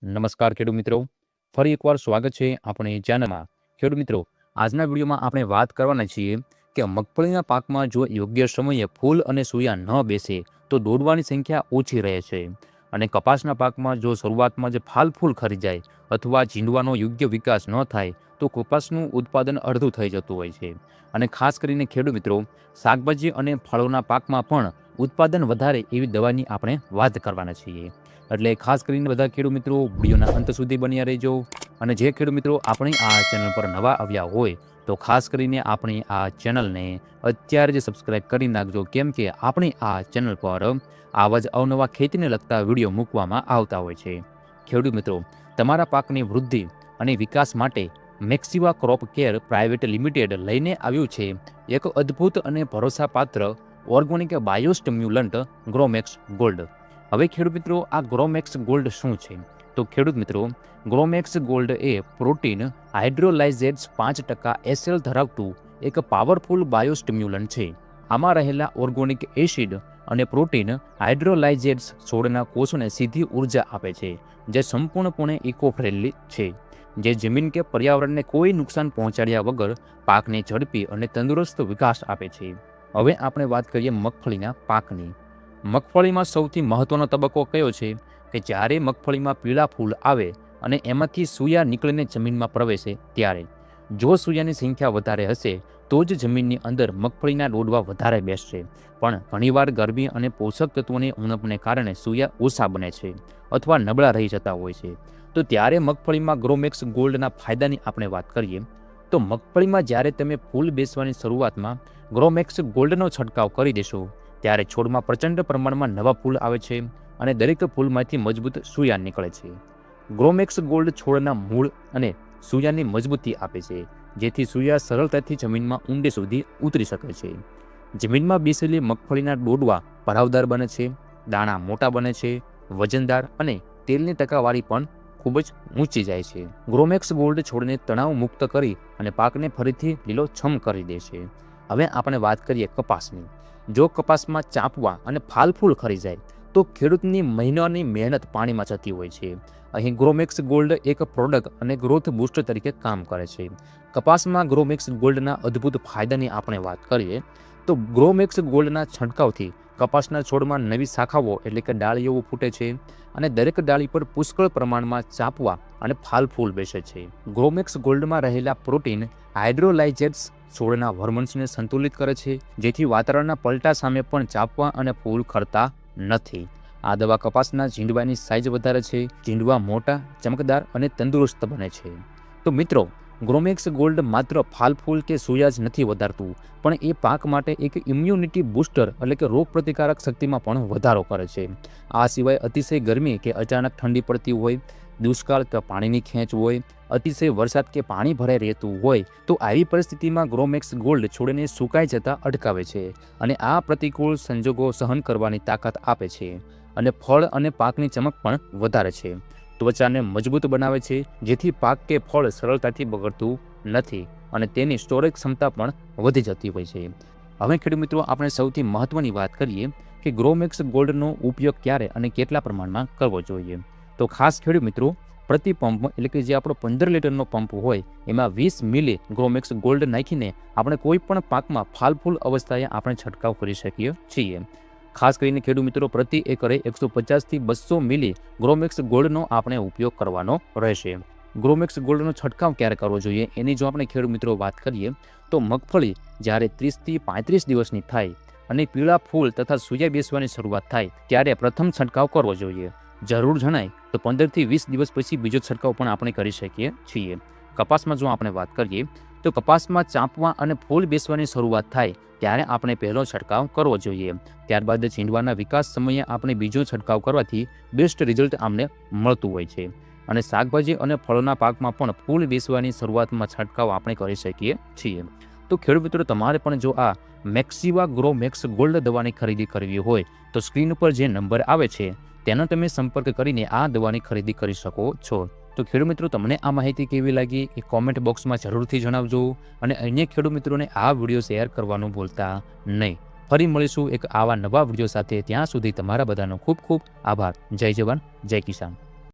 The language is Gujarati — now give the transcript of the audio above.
નમસ્કાર ખેડૂત મિત્રો, ફરી એકવાર સ્વાગત છે આપણી ચેનલમાં. ખેડૂત મિત્રો, આજના વિડીયોમાં આપણે વાત કરવાના છીએ કે મગફળીના પાકમાં જો યોગ્ય સમયે ફૂલ અને સૂયા ન બેસે તો દોડવાની સંખ્યા ઓછી રહે છે. અને કપાસના પાકમાં જો શરૂઆતમાં જ ફાલ-ફૂલ ખરી જાય અથવા ઝીંડવાનો યોગ્ય વિકાસ ન થાય તો કપાસનું ઉત્પાદન અડધું થઈ જતું હોય છે. અને ખાસ કરીને ખેડૂત મિત્રો, શાકભાજી અને ફળોના પાકમાં પણ ઉત્પાદન વધારે એવી દવાની આપણે વાત કરવાના છીએ. એટલે ખાસ કરીને બધા ખેડૂત મિત્રો વિડીયોના અંત સુધી બન્યા રહેજો. અને જે ખેડૂત મિત્રો આપણી આ ચેનલ પર નવા આવ્યા હોય તો ખાસ કરીને આપણી આ ચેનલને અત્યારે જ સબસ્ક્રાઈબ કરી નાખજો, કેમ કે આપણી આ ચેનલ પર આવા જ અવનવા ખેતીને લગતા વિડીયો મૂકવામાં આવતા હોય છે. ખેડૂત મિત્રો, તમારા પાકની વૃદ્ધિ અને વિકાસ માટે મેક્સિવા ક્રોપ કેર પ્રાઇવેટ લિમિટેડ લઈને આવ્યું છે એક અદ્ભુત અને ભરોસાપાત્ર ઓર્ગેનિક બાયોસ્ટિમ્યુલન્ટ ગ્રોમેક્સ ગોલ્ડ. હવે ખેડૂત મિત્રો, આ ગ્રોમેક્સ ગોલ્ડ શું છે? તો ખેડૂત મિત્રો, ગ્રોમેક્સ ગોલ્ડ એ પ્રોટીન હાઇડ્રોલાઇઝેટ્સ 5% એસએલ ધરાવતું એક પાવરફુલ બાયોસ્ટિમ્યુલન્ટ છે. આમાં રહેલા ઓર્ગેનિક એસિડ અને પ્રોટીન હાઇડ્રોલાઇઝેટ્સ છોડના કોષોને સીધી ઉર્જા આપે છે, જે સંપૂર્ણપણે ઇકો ફ્રેન્ડલી છે, જે જમીન કે પર્યાવરણને કોઈ નુકસાન પહોંચાડ્યા વગર પાકને ઝડપી અને તંદુરસ્ત વિકાસ આપે છે. હવે આપણે વાત કરીએ મગફળીના પાકની. મગફળીમાં સૌથી મહત્વનો તબક્કો કયો છે કે જ્યારે મગફળીમાં પીળા ફૂલ આવે અને એમાંથી સૂયા નીકળીને જમીનમાં પ્રવેશે ત્યારે. જો સૂયાની સંખ્યા વધારે હશે તો જ જમીનની અંદર મગફળીના ડોડવા વધારે બેસશે, પણ ઘણીવાર ગરમી અને પોષક તત્વોની ઉણપને કારણે સૂયા ઓછા બને છે અથવા નબળા રહી જતા હોય છે. તો ત્યારે મગફળીમાં ગ્રોમેક્સ ગોલ્ડના ફાયદાની આપણે વાત કરીએ તો મગફળીમાં જ્યારે તમે ફૂલ બેસવાની શરૂઆતમાં ગ્રોમેક્સ ગોલ્ડનો છંટકાવ કરી દેશો ત્યારે છોડમાં પ્રચંડ પ્રમાણમાં નવા ફૂલ આવે છે અને દરેક ફૂલમાંથી મજબૂત સૂયા નીકળે છે. ગ્રોમેક્સ ગોલ્ડ છોડના મૂળ અને સૂયાની મજબૂતી આપે છે, જેથી સૂયા સરળતાથી જમીનમાં ઊંડે સુધી ઉતરી શકે છે. જમીનમાં બેસેલી મગફળીના ડોડવા ભરાવદાર બને છે, દાણા મોટા બને છે, વજનદાર અને તેલની ટકાવારી પણ ખૂબ જ ઊંચી જાય છે. ગ્રોમેક્સ ગોલ્ડ છોડને તણાવ મુક્ત કરી અને પાકને ફરીથી લીલોછમ કરી દે છે. હવે આપણે વાત કરીએ કપાસની. જો કપાસમાં ચાંપવા અને ફાલફૂલ ખરી જાય તો ખેડૂતની મહિનાની મહેનત પાણીમાં જતી હોય છે. અહીં ગ્રોમેક્સ ગોલ્ડ એક પ્રોડક્ટ અને ગ્રોથ બૂસ્ટર તરીકે કામ કરે છે. કપાસમાં ગ્રોમેક્સ ગોલ્ડના અદ્ભુત ફાયદાની આપણે વાત કરીએ તો ગ્રોમેક્સ ગોલ્ડના છંટકાવથી કપાસના છોડમાં નવી શાખાઓ એટલે કે ડાળીઓ ફૂટે છે અને દરેક ડાળી પર પુષ્કળ પ્રમાણમાં ચાંપવા અને ફાલફૂલ બેસે છે. ગ્રોમેક્સ ગોલ્ડમાં રહેલા પ્રોટીન હાઇડ્રોલાઇઝેટ્સ છોડના હોર્મોન્સને સંતુલિત કરે છે, જેથી વાતાવરણના પલટા સામે પણ ચાંપવા અને ફૂલ ખરતા નથી. આ દવા કપાસના ઝીંડવાની સાઇઝ વધારે છે, ઝીંડવા મોટા, ચમકદાર અને તંદુરસ્ત બને છે. તો મિત્રો, ગ્રોમેક્સ ગોલ્ડ માત્ર ફાલફૂલ કે સૂયા જ નથી વધારતું, પણ એ પાક માટે એક ઇમ્યુનિટી બૂસ્ટર એટલે કે રોગ પ્રતિકારક શક્તિમાં પણ વધારો કરે છે. આ સિવાય અતિશય ગરમી કે અચાનક ઠંડી પડતી હોય, દુષ્કાળ કે પાણીની ખેંચ હોય, અતિશય વરસાદ કે પાણી ભરાઈ રહેતું હોય તો આવી પરિસ્થિતિમાં ગ્રોમેક્સ ગોલ્ડ છોડને સુકાઈ જતા અટકાવે છે અને આ પ્રતિકૂળ સંજોગો સહન કરવાની તાકાત આપે છે. અને ફળ અને પાકની ચમક પણ વધારે છે. ત્વચાને મજબૂત બનાવે છે, જેથી પાક કે ફળ સરળતાથી બગડતું નથી અને તેની સ્ટોરેજ ક્ષમતા પણ વધી જતી હોય છે. હવે ખેડૂત મિત્રો, આપણે સૌથી મહત્વની વાત કરીએ કે ગ્રોમેક્સ ગોલ્ડનો ઉપયોગ ક્યારે અને કેટલા પ્રમાણમાં કરવો જોઈએ. તો ખાસ ખેડૂત મિત્રો, પ્રતિ પંપ એટલે કે જે આપણો 15 લીટરનો પંપ હોય એમાં 20 મિલી ગ્રોમેક્સ ગોલ્ડ નાખીને આપણે કોઈ પણ પાકમાં ફાલફૂલ અવસ્થાએ આપણે છંટકાવ કરી શકીએ છીએ. ખાસ કરીને ખેડૂત મિત્રો, પ્રતિ એકરે 150 થી 200 મિલી ગ્રોમેક્સ ગોલ્ડનો આપણે ઉપયોગ કરવાનો રહેશે. ગ્રોમેક્સ ગોલ્ડનો છંટકાવ ક્યારે કરવો જોઈએ એની જો આપણે ખેડૂત મિત્રો વાત કરીએ તો મગફળી જ્યારે 30 થી 35 દિવસની થાય અને પીળા ફૂલ તથા સૂયા બેસવાની શરૂઆત થાય ત્યારે પ્રથમ છંટકાવ કરવો જોઈએ. જરૂર જણાય તો 15 થી 20 દિવસ પછી બીજો છંટકાવ પણ આપણે કરી શકીએ છીએ. કપાસમાં જો આપણે વાત કરીએ તો કપાસમાં ચાંપવા અને ફૂલ બેસવાની શરૂઆત થાય ત્યારે આપણે પહેલો છંટકાવ કરવો જોઈએ. ત્યારબાદ ઝીંડવાના વિકાસ સમયે આપણે બીજો છંટકાવ કરવાથી બેસ્ટ રિઝલ્ટ અમને મળતું હોય છે. અને શાકભાજી અને ફળોના પાકમાં પણ ફૂલ બેસવાની શરૂઆતમાં છંટકાવ આપણે કરી શકીએ છીએ. તો ખેડૂત મિત્રો, તમારે પણ જો આ મેક્સિવા ગ્રોમેક્સ ગોલ્ડ દવાની ખરીદી કરવી હોય તો સ્ક્રીન ઉપર જે નંબર આવે છે તેનો તમે સંપર્ક કરીને આ દવાની ખરીદી કરી શકો છો. તો ખેડૂત મિત્રો, તમને આ માહિતી કેવી લાગી એ કોમેન્ટ બોક્સમાં જરૂરથી જણાવજો અને અન્ય ખેડૂત મિત્રોને આ વિડીયો શેર કરવાનું ભૂલતા નહીં. ફરી મળીશું એક આવા નવા વિડીયો સાથે. ત્યાં સુધી તમારા બધાનો ખૂબ ખૂબ આભાર. જય જવાન, જય કિસાન.